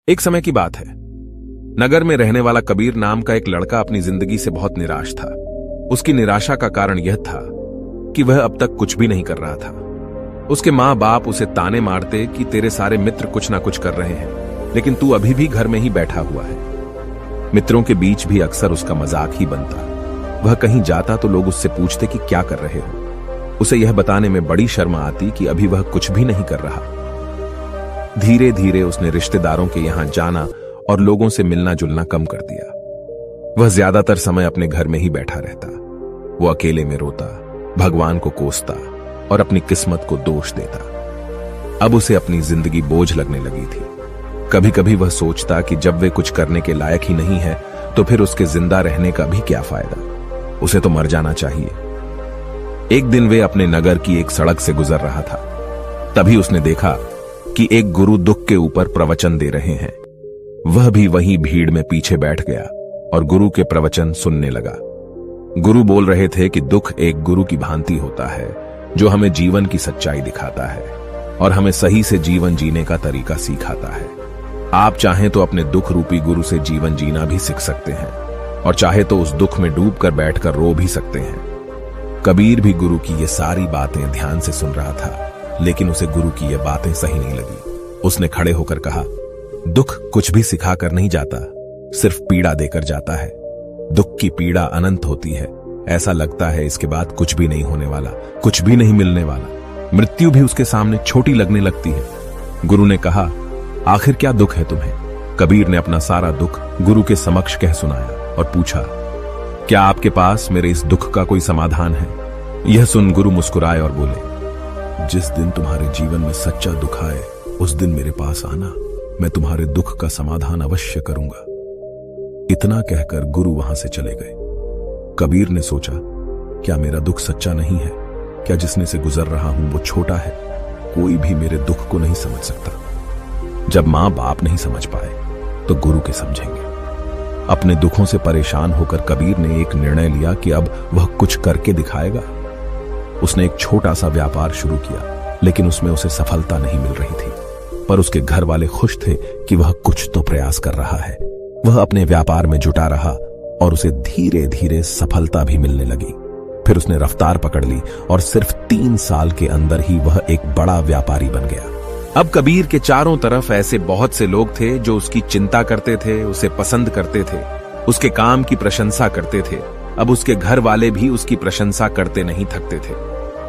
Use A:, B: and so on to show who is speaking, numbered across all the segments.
A: एक समय की बात है। नगर में रहने वाला कबीर नाम का एक लड़का अपनी जिंदगी से बहुत निराश था। उसकी निराशा का कारण यह था कि वह अब तक कुछ भी नहीं कर रहा था। उसके माँ बाप उसे ताने मारते कि तेरे सारे मित्र कुछ ना कुछ कर रहे हैं, लेकिन तू अभी भी घर में ही बैठा हुआ है। मित्रों के बीच भी अक्सर उसका मजाक ही बनता। वह कहीं जाता तो लोग उससे पूछते कि क्या कर रहे हो। उसे यह बताने में बड़ी शर्म आती कि अभी वह कुछ भी नहीं कर रहा। धीरे धीरे उसने रिश्तेदारों के यहां जाना और लोगों से मिलना जुलना कम कर दिया। वह ज्यादातर समय अपने घर में ही बैठा रहता। वो अकेले में रोता, भगवान को कोसता और अपनी किस्मत को दोष देता। अब उसे अपनी जिंदगी बोझ लगने लगी थी। कभी कभी वह सोचता कि जब वे कुछ करने के लायक ही नहीं है तो फिर उसके जिंदा रहने का भी क्या फायदा। उसे तो मर जाना चाहिए। एक दिन वे अपने नगर की एक सड़क से गुजर रहा था। तभी उसने देखा कि एक गुरु दुख के ऊपर प्रवचन दे रहे हैं। वह भी वहीं भीड़ में पीछे बैठ गया और गुरु के प्रवचन सुनने लगा। गुरु बोल रहे थे कि दुख एक गुरु की भांति होता है जो हमें जीवन की सच्चाई दिखाता है और हमें सही से जीवन जीने का तरीका सिखाता है। आप चाहें तो अपने दुख रूपी गुरु से जीवन जीना भी सीख सकते हैं और चाहे तो उस दुख में डूबकर बैठकर रो भी सकते हैं। कबीर भी गुरु की ये सारी बातें ध्यान से सुन रहा था, लेकिन उसे गुरु की ये बातें सही नहीं लगी। उसने खड़े होकर कहा, दुख कुछ भी सिखा कर नहीं जाता, सिर्फ पीड़ा देकर जाता है। दुख की पीड़ा अनंत होती है। ऐसा लगता है इसके बाद कुछ भी नहीं होने वाला, कुछ भी नहीं मिलने वाला। मृत्यु भी उसके सामने छोटी लगने लगती है। गुरु ने कहा, आखिर क्या दुख है तुम्हें? कबीर ने अपना सारा दुख गुरु के समक्ष कह सुनाया और पूछा, क्या आपके पास मेरे इस दुख का कोई समाधान है? यह सुन गुरु मुस्कुराए और बोले, जिस दिन तुम्हारे जीवन में सच्चा दुख आए उस दिन मेरे पास आना, मैं तुम्हारे दुख का समाधान अवश्य करूंगा। इतना कहकर गुरु वहां से चले गए। कबीर ने सोचा, क्या मेरा दुख सच्चा नहीं है? क्या जिसने से गुजर रहा हूं वो छोटा है? कोई भी मेरे दुख को नहीं समझ सकता। जब मां बाप नहीं समझ पाए तो गुरु के समझेंगे। अपने दुखों से परेशान होकर कबीर ने एक निर्णय लिया कि अब वह कुछ करके दिखाएगा। उसने एक छोटा सा व्यापार शुरू किया, लेकिन उसमें उसे सफलता नहीं मिल रही थी। पर उसके घर वाले खुश थे कि वह कुछ तो प्रयास कर रहा है। वह अपने व्यापार में जुटा रहा और उसे धीरे धीरे सफलता भी मिलने लगी। फिर उसने रफ्तार पकड़ ली और सिर्फ 3 साल के अंदर ही वह एक बड़ा व्यापारी बन गया। अब कबीर के चारों तरफ ऐसे बहुत से लोग थे जो उसकी चिंता करते थे, उसे पसंद करते थे, उसके काम की प्रशंसा करते थे। अब उसके घर वाले भी उसकी प्रशंसा करते नहीं थकते थे।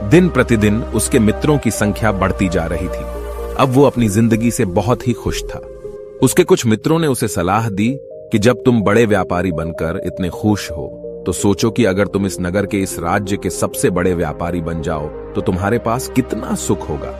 A: दिन प्रतिदिन उसके मित्रों की संख्या बढ़ती जा रही थी। अब वो अपनी जिंदगी से बहुत ही खुश था। उसके कुछ मित्रों ने उसे सलाह दी कि जब तुम बड़े व्यापारी बनकर इतने खुश हो तो सोचो कि अगर तुम इस नगर के, इस राज्य के सबसे बड़े व्यापारी बन जाओ तो तुम्हारे पास कितना सुख होगा,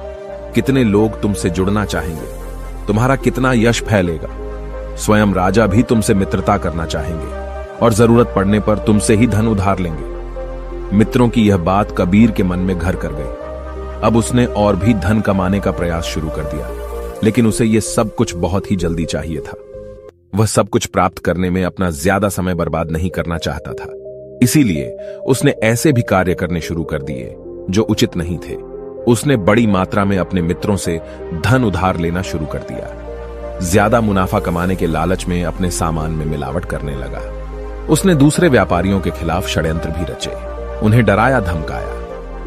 A: कितने लोग तुमसे जुड़ना चाहेंगे, तुम्हारा कितना यश फैलेगा। स्वयं राजा भी तुमसे मित्रता करना चाहेंगे और जरूरत पड़ने पर तुमसे ही धन उधार लेंगे। मित्रों की यह बात कबीर के मन में घर कर गई। अब उसने और भी धन कमाने का प्रयास शुरू कर दिया, लेकिन उसे यह सब कुछ बहुत ही जल्दी चाहिए था। वह सब कुछ प्राप्त करने में अपना ज्यादा समय बर्बाद नहीं करना चाहता था। इसीलिए उसने ऐसे भी कार्य करने शुरू कर दिए जो उचित नहीं थे। उसने बड़ी मात्रा में अपने मित्रों से धन उधार लेना शुरू कर दिया। ज्यादा मुनाफा कमाने के लालच में अपने सामान में मिलावट करने लगा। उसने दूसरे व्यापारियों के खिलाफ षड्यंत्र भी रचे, उन्हें डराया धमकाया।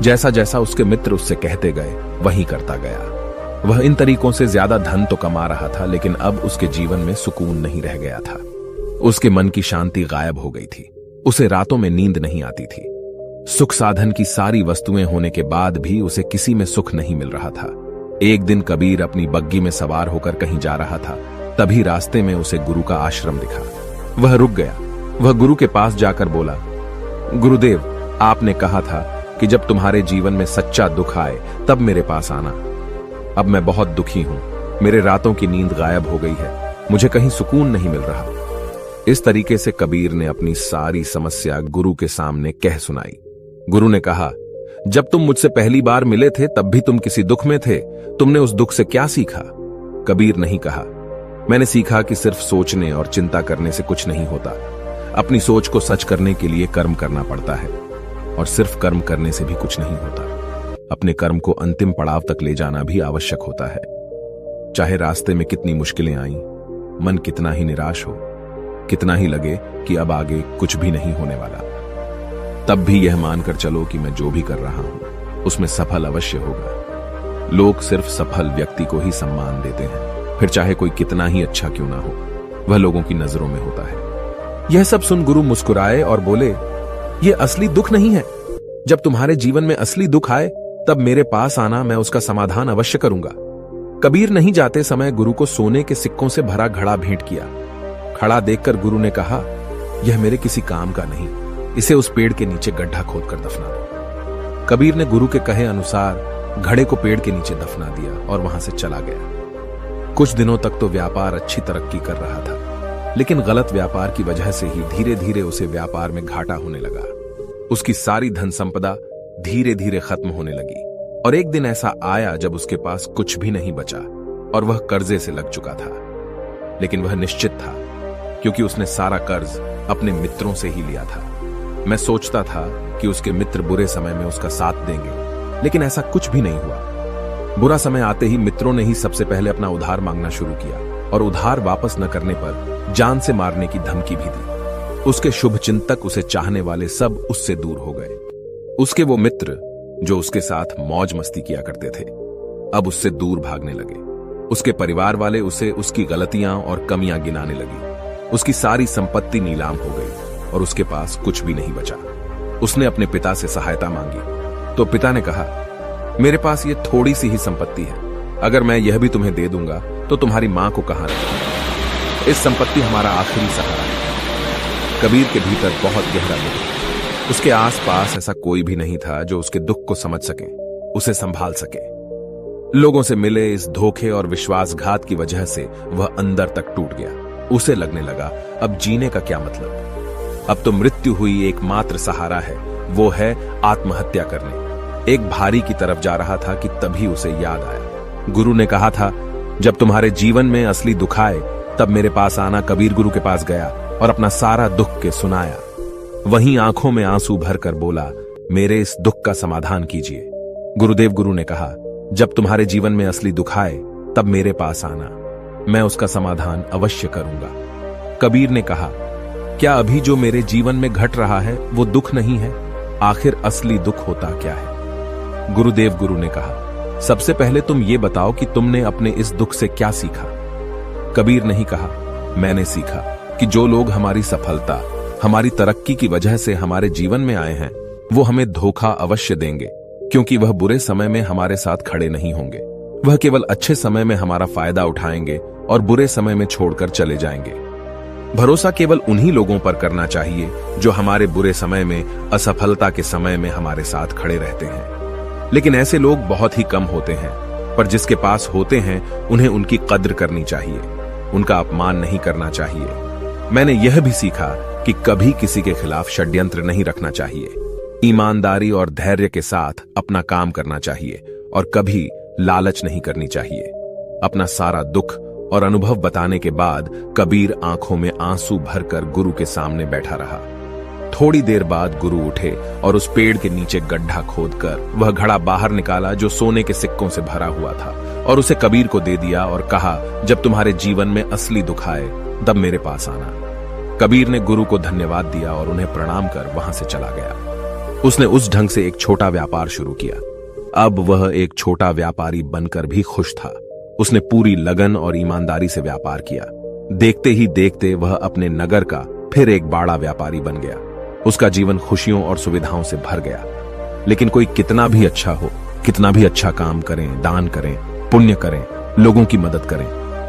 A: जैसा जैसा उसके मित्र उससे कहते गए वही करता गया। वह इन तरीकों से ज्यादा धन तो कमा रहा था, लेकिन अब उसके जीवन में सुकून नहीं रह गया था। उसके मन की शांति गायब हो गई थी। उसे रातों में नींद नहीं आती थी। सुख साधन की सारी वस्तुएं होने के बाद भी उसे किसी में सुख नहीं मिल रहा था। एक दिन कबीर अपनी बग्गी में सवार होकर कहीं जा रहा था। तभी रास्ते में उसे गुरु का आश्रम दिखा। वह रुक गया। वह गुरु के पास जाकर बोला, गुरुदेव, आपने कहा था कि जब तुम्हारे जीवन में सच्चा दुख आए तब मेरे पास आना। अब मैं बहुत दुखी हूं। मेरे रातों की नींद गायब हो गई है। मुझे कहीं सुकून नहीं मिल रहा। इस तरीके से कबीर ने अपनी सारी समस्या गुरु के सामने कह सुनाई। गुरु ने कहा, जब तुम मुझसे पहली बार मिले थे तब भी तुम किसी दुख में थे। तुमने उस दुख से क्या सीखा? कबीर नहीं कहा, मैंने सीखा कि सिर्फ सोचने और चिंता करने से कुछ नहीं होता। अपनी सोच को सच करने के लिए कर्म करना पड़ता है और सिर्फ कर्म करने से भी कुछ नहीं होता। अपने कर्म को अंतिम पड़ाव तक ले जाना भी आवश्यक होता है। चाहे रास्ते में कितनी मुश्किलें आईं, मन कितना ही निराश हो, कितना ही लगे कि अब आगे कुछ भी नहीं होने वाला, तब भी यह मानकर चलो कि मैं जो भी कर रहा हूं उसमें सफल अवश्य होगा। लोग सिर्फ सफल व्यक्ति को ही सम्मान देते हैं, फिर चाहे कोई कितना ही अच्छा क्यों ना हो, वह लोगों की नजरों में होता है। यह सब सुन गुरु मुस्कुराए और बोले, यह असली दुख नहीं है। जब तुम्हारे जीवन में असली दुख आए तब मेरे पास आना, मैं उसका समाधान अवश्य करूंगा। कबीर नहीं जाते समय गुरु को सोने के सिक्कों से भरा घड़ा भेंट किया। खड़ा देखकर गुरु ने कहा, यह मेरे किसी काम का नहीं, इसे उस पेड़ के नीचे गड्ढा खोदकर दफना दो। कबीर ने गुरु के कहे अनुसार घड़े को पेड़ के नीचे दफना दिया और वहां से चला गया। कुछ दिनों तक तो व्यापार अच्छी तरक्की कर रहा था, लेकिन गलत व्यापार की वजह से ही धीरे धीरे उसे व्यापार में घाटा होने लगा। उसकी सारी धन संपदा धीरे धीरे खत्म होने लगी और एक दिन ऐसा आया जब उसके पास कुछ भी नहीं बचा और वह कर्जे से लग चुका था। लेकिन वह निश्चित था, क्योंकि उसने सारा कर्ज अपने मित्रों से ही लिया था। मैं सोचता था कि उसके मित्र बुरे समय में उसका साथ देंगे, लेकिन ऐसा कुछ भी नहीं हुआ। बुरा समय आते ही मित्रों ने ही सबसे पहले अपना उधार मांगना शुरू किया और उधार वापस न करने पर जान से मारने की धमकी भी दी। उसके शुभ चिंतक, उसे चाहने वाले सब उससे दूर हो गए। उसके वो मित्र जो उसके साथ मौज मस्ती किया करते थे, अब उससे दूर भागने लगे। उसके परिवार वाले उसे उसकी गलतियां और कमियां गिनाने लगी। उसकी सारी संपत्ति नीलाम हो गई और उसके पास कुछ भी नहीं बचा। उसने अपने पिता से सहायता मांगी तो पिता ने कहा, मेरे पास ये थोड़ी सी ही संपत्ति है, अगर मैं यह भी तुम्हें दे दूंगा तो तुम्हारी मां को कहां रखूंगा? इस संपत्ति हमारा आखिरी सहारा है। कबीर के भीतर बहुत गहरा दुख। उसके आसपास ऐसा कोई भी नहीं था जो उसके दुख को समझ सके, उसे संभाल सके। लोगों से मिले इस धोखे और विश्वासघात की वजह से वह अंदर तक टूट गया। उसे लगने लगा, अब जीने का क्या मतलब? अब तो मृत्यु हुई एकमात्र सहारा है, वो है आत्महत्या करने। एक भारी की तरफ जा रहा था कि तभी उसे याद आया, गुरु ने कहा था, जब तुम्हारे जीवन में असली दुख आए तब मेरे पास आना। कबीर गुरु के पास गया और अपना सारा दुख के सुनाया। वहीं आंखों में आंसू भरकर बोला, मेरे इस दुख का समाधान कीजिए। गुरुदेव गुरु ने कहा, जब तुम्हारे जीवन में असली दुख आए तब मेरे पास आना, मैं उसका समाधान अवश्य करूंगा। कबीर ने कहा, क्या अभी जो मेरे जीवन में घट रहा है वो दुख नहीं है? आखिर असली दुख होता क्या है? गुरुदेव गुरु ने कहा, सबसे पहले तुम ये बताओ कि तुमने अपने इस दुख से क्या सीखा? कबीर ने ही कहा, मैंने सीखा कि जो लोग हमारी सफलता, हमारी तरक्की की वजह से हमारे जीवन में आए हैं, वो हमें धोखा अवश्य देंगे, क्योंकि वह बुरे समय में हमारे साथ खड़े नहीं होंगे। वह केवल अच्छे समय में हमारा फायदा उठाएंगे और बुरे समय में छोड़कर चले जाएंगे। भरोसा केवल उन्हीं लोगों पर करना चाहिए जो हमारे बुरे समय में, असफलता के समय में हमारे साथ खड़े रहते हैं। लेकिन ऐसे लोग बहुत ही कम होते हैं, पर जिसके पास होते हैं उन्हें उनकी कद्र करनी चाहिए, उनका अपमान नहीं करना चाहिए। मैंने यह भी सीखा कि कभी किसी के खिलाफ षड्यंत्र नहीं रखना चाहिए। ईमानदारी और धैर्य के साथ अपना काम करना चाहिए और कभी लालच नहीं करनी चाहिए। अपना सारा दुख और अनुभव बताने के बाद कबीर आंखों में आंसू भरकर गुरु के सामने बैठा रहा। थोड़ी देर बाद गुरु उठे और उस पेड़ के नीचे गड्ढा खोदकर वह घड़ा बाहर निकाला जो सोने के सिक्कों से भरा हुआ था और उसे कबीर को दे दिया और कहा, जब तुम्हारे जीवन में असली दुख आए तब मेरे पास आना। कबीर ने गुरु को धन्यवाद दिया और उन्हें प्रणाम कर वहां से चला गया। उसने उस ढंग से एक छोटा व्यापार शुरू किया। अब वह एक छोटा व्यापारी बनकर भी खुश था। उसने पूरी लगन और ईमानदारी से व्यापार किया। देखते ही देखते वह अपने नगर का फिर एक बड़ा व्यापारी बन गया। उसका जीवन खुशियों और सुविधाओं से भर गया। लेकिन कोई कितना भी अच्छा हो, कितना भी अच्छा काम करें, दान करें, पुण्य करें, लोगों की मदद करें,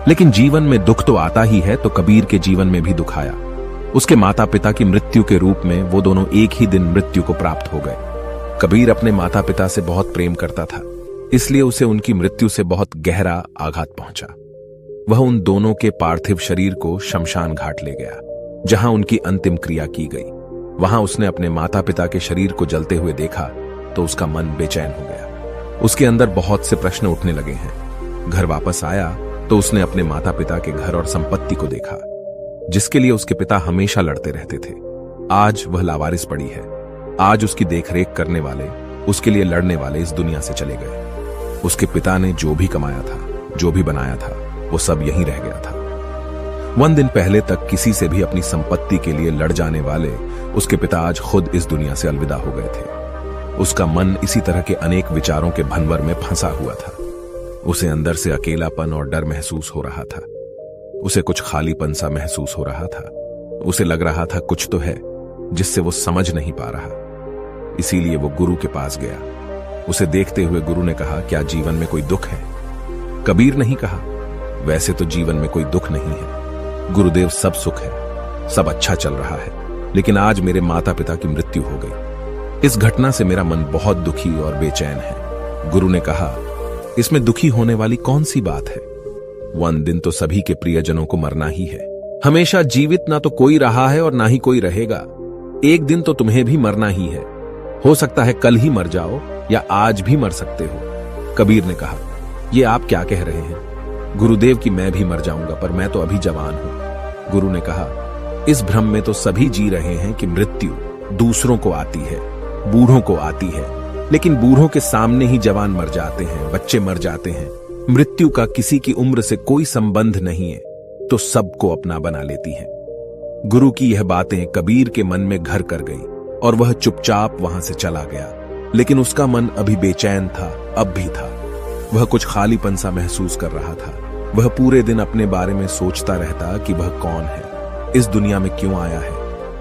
A: लेकिन जीवन में दुख तो आता ही है। तो कबीर के जीवन में भी दुख आया। उसके माता पिता की मृत्यु के रूप में वो दोनों एक ही दिन मृत्यु को प्राप्त हो गए। कबीर अपने माता पिता से बहुत प्रेम करता था, इसलिए उसे उनकी मृत्यु से बहुत गहरा आघात पहुंचा। वह उन दोनों के पार्थिव शरीर को शमशान घाट ले गया, जहां उनकी अंतिम क्रिया की गई। वहां उसने अपने माता पिता के शरीर को जलते हुए देखा तो उसका मन बेचैन हो गया। उसके अंदर बहुत से प्रश्न उठने लगे हैं। घर वापस आया तो उसने अपने माता पिता के घर और संपत्ति को देखा, जिसके लिए उसके पिता हमेशा लड़ते रहते थे। आज वह लावारिस पड़ी है। आज उसकी देखरेख करने वाले, उसके लिए लड़ने वाले इस दुनिया से चले गए। उसके पिता ने जो भी कमाया था, जो भी बनाया था, वो सब यहीं रह गया था। 1 दिन पहले तक किसी से भी अपनी संपत्ति के लिए लड़ जाने वाले उसके पिता आज खुद इस दुनिया से अलविदा हो गए थे। उसका मन इसी तरह के अनेक विचारों के भंवर में फंसा हुआ था। उसे अंदर से अकेलापन और डर महसूस हो रहा था। उसे कुछ खालीपन सा महसूस हो रहा था। उसे लग रहा था कुछ तो है जिससे वो समझ नहीं पा रहा। इसीलिए वो गुरु के पास गया। उसे देखते हुए गुरु ने कहा, क्या जीवन में कोई दुख है? कबीर नहीं कहा, वैसे तो जीवन में कोई दुख नहीं है गुरुदेव, सब सुख है, सब अच्छा चल रहा है, लेकिन आज मेरे माता पिता की मृत्यु हो गई। इस घटना से मेरा मन बहुत दुखी और बेचैन है। गुरु ने कहा, इसमें दुखी होने वाली कौन सी बात है? 1 दिन तो सभी के प्रियजनों को मरना ही है। हमेशा जीवित ना तो कोई रहा है और ना ही कोई रहेगा। एक दिन तो तुम्हें भी मरना ही है। हो सकता है कल ही मर जाओ या आज भी मर सकते हो। कबीर ने कहा, ये आप क्या कह रहे हैं? गुरुदेव की मैं भी मर जाऊंगा, पर मैं तो अभी जवान हूं। गुरु ने कहा, इस भ्रम में तो सभी जी रहे हैं कि मृत्यु दूसरों को आती है, बूढ़ों को आती है, लेकिन बूढ़ों के सामने ही जवान मर जाते हैं, बच्चे मर जाते हैं। मृत्यु का किसी की उम्र से कोई संबंध नहीं है, तो सबको अपना बना लेती है। गुरु की यह बातें कबीर के मन में घर कर गई और वह चुपचाप वहां से चला गया। लेकिन उसका मन अभी बेचैन था, अब भी था। वह कुछ खालीपन सा महसूस कर रहा था। वह पूरे दिन अपने बारे में सोचता रहता कि वह कौन है, इस दुनिया में क्यों आया है,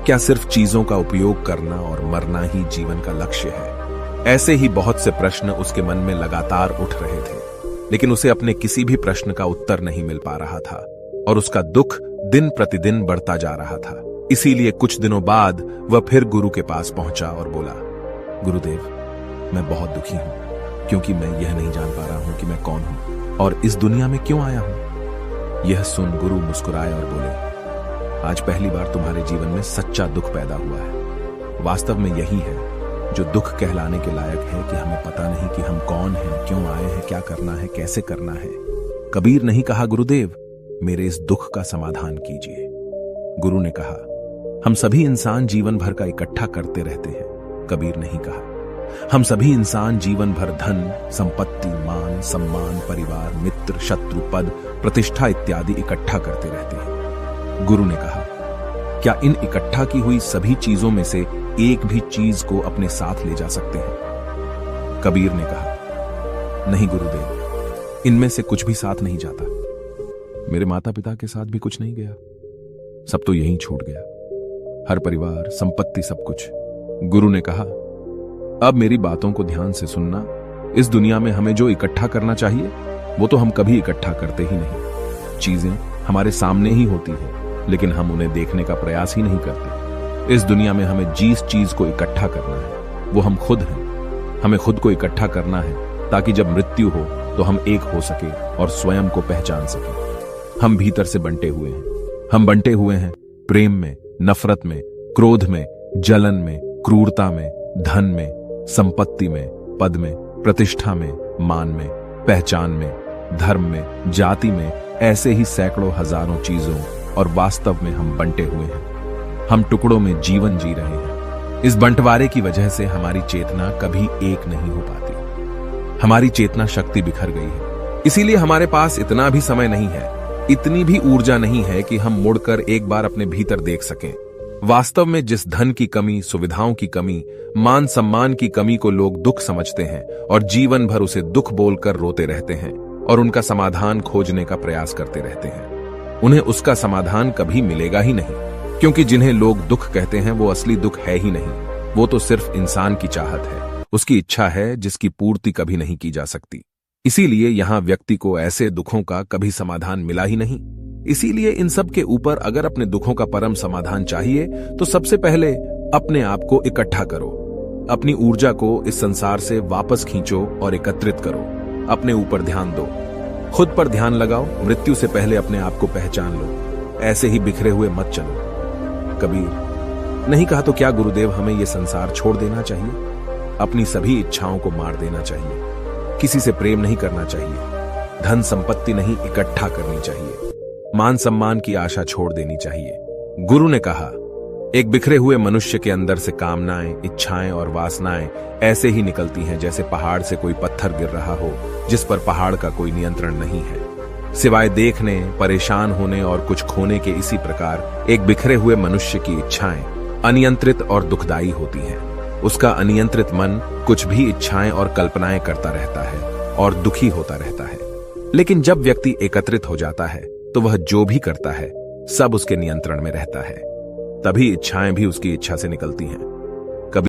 A: क्या सिर्फ चीजों का उपयोग करना और मरना ही जीवन का लक्ष्य है? ऐसे ही बहुत से प्रश्न उसके मन में लगातार उठ रहे थे, लेकिन उसे अपने किसी भी प्रश्न का उत्तर नहीं मिल पा रहा था और उसका दुख दिन प्रतिदिन बढ़ता जा रहा था। इसीलिए कुछ दिनों बाद वह फिर गुरु के पास पहुंचा और बोला, गुरुदेव, मैं बहुत दुखी हूं, क्योंकि मैं यह नहीं जान पा रहा हूं कि मैं कौन हूं और इस दुनिया में क्यों आया हूं। यह सुन गुरु मुस्कुराए और बोले, आज पहली बार तुम्हारे जीवन में सच्चा दुख पैदा हुआ है। वास्तव में यही है जो दुख कहलाने के लायक है कि हमें पता नहीं कि हम कौन हैं, क्यों आए हैं, क्या करना है, कैसे करना है। कबीर नहीं कहा, गुरुदेव, मेरे इस दुख का समाधान कीजिए। गुरु ने कहा, हम सभी इंसान जीवन भर का इकट्ठा करते रहते हैं। कबीर नहीं कहा, हम सभी इंसान जीवन भर धन, संपत्ति, मान, सम्मान, परिवार, मित्र, शत्रु, पद, प्रतिष्ठा इत्यादि इकट्ठा करते रहते हैं। गुरु ने कहा, क्या इन इकट्ठा की हुई सभी चीजों में से एक भी चीज को अपने साथ ले जा सकते हैं? कबीर ने कहा, नहीं गुरुदेव, इनमें से कुछ भी साथ नहीं जाता। मेरे माता पिता के साथ भी कुछ नहीं गया, सब तो यहीं छूट गया, हर परिवार, संपत्ति, सब कुछ। गुरु ने कहा, अब मेरी बातों को ध्यान से सुनना। इस दुनिया में हमें जो इकट्ठा करना चाहिए वो तो हम कभी इकट्ठा करते ही नहीं। चीजें हमारे सामने ही होती है, लेकिन हम उन्हें देखने का प्रयास ही नहीं करते। इस दुनिया में हमें जिस चीज को इकट्ठा करना है वो हम खुद हैं। हमें खुद को इकट्ठा करना है ताकि जब मृत्यु हो तो हम एक हो सके और स्वयं को पहचान सके। हम भीतर से बंटे हुए हैं। हम बंटे हुए हैं प्रेम में, नफरत में, क्रोध में, जलन में, क्रूरता में, धन में, संपत्ति में, पद में, प्रतिष्ठा में, मान में, पहचान में, धर्म में, जाति में, ऐसे ही सैकड़ों हजारों चीजों, और वास्तव में हम बंटे हुए हैं। हम टुकड़ों में जीवन जी रहे हैं। इस बंटवारे की वजह से हमारी चेतना कभी एक नहीं हो पाती। हमारी चेतना शक्ति बिखर गई है। इसीलिए हमारे पास इतना भी समय नहीं है, इतनी भी ऊर्जा नहीं है कि हम मुड़कर एक बार अपने भीतर देख सकें। वास्तव में जिस धन की कमी, सुविधाओं की कमी, मान सम्मान की कमी को लोग दुख समझते हैं और जीवन भर उसे दुख बोलकर रोते रहते हैं और उनका समाधान खोजने का प्रयास करते रहते हैं, उन्हें उसका समाधान कभी मिलेगा ही नहीं, क्योंकि जिन्हें लोग दुख कहते हैं वो असली दुख है ही नहीं। वो तो सिर्फ इंसान की चाहत है, उसकी इच्छा है जिसकी पूर्ति कभी नहीं की जा सकती। इसीलिए यहां व्यक्ति को ऐसे दुखों का कभी समाधान मिला ही नहीं। इसीलिए इन सब के ऊपर अगर अपने दुखों का परम समाधान चाहिए तो सबसे पहले अपने आप को इकट्ठा करो। अपनी ऊर्जा को इस संसार से वापस खींचो और एकत्रित करो। अपने ऊपर ध्यान दो, खुद पर ध्यान लगाओ। मृत्यु से पहले अपने आप को पहचान लो। ऐसे ही बिखरे हुए मत चलो। कबीर नहीं कहा तो क्या गुरुदेव हमें यह संसार छोड़ देना चाहिए? अपनी सभी इच्छाओं को मार देना चाहिए। किसी से प्रेम नहीं करना चाहिए। धन संपत्ति नहीं इकट्ठा करनी चाहिए। मान सम्मान की आशा छोड़ देनी चाहिए। गुरु ने कहा, एक बिखरे हुए मनुष्य के अंदर से कामनाएं, इच्छाएं और वासनाएं ऐसे ही निकलती हैं जैसे पहाड़ से कोई पत्थर गिर रहा हो जिस पर पहाड़ का कोई नियंत्रण नहीं है। सिवाय देखने, परेशान होने और कुछ खोने के। इसी प्रकार एक बिखरे हुए मनुष्य की इच्छाएं अनियंत्रित और दुखदायी होती हैं। उसका अनियंत्रित मन कुछ भी इच्छाएं और कल्पनाएं करता रहता है और दुखी होता रहता है। लेकिन जब व्यक्ति एकत्रित हो जाता है तो वह जो भी करता है सब उसके नियंत्रण में रहता है। तभी इच्छाएं भी उसकी इच्छा से निकलती हैं।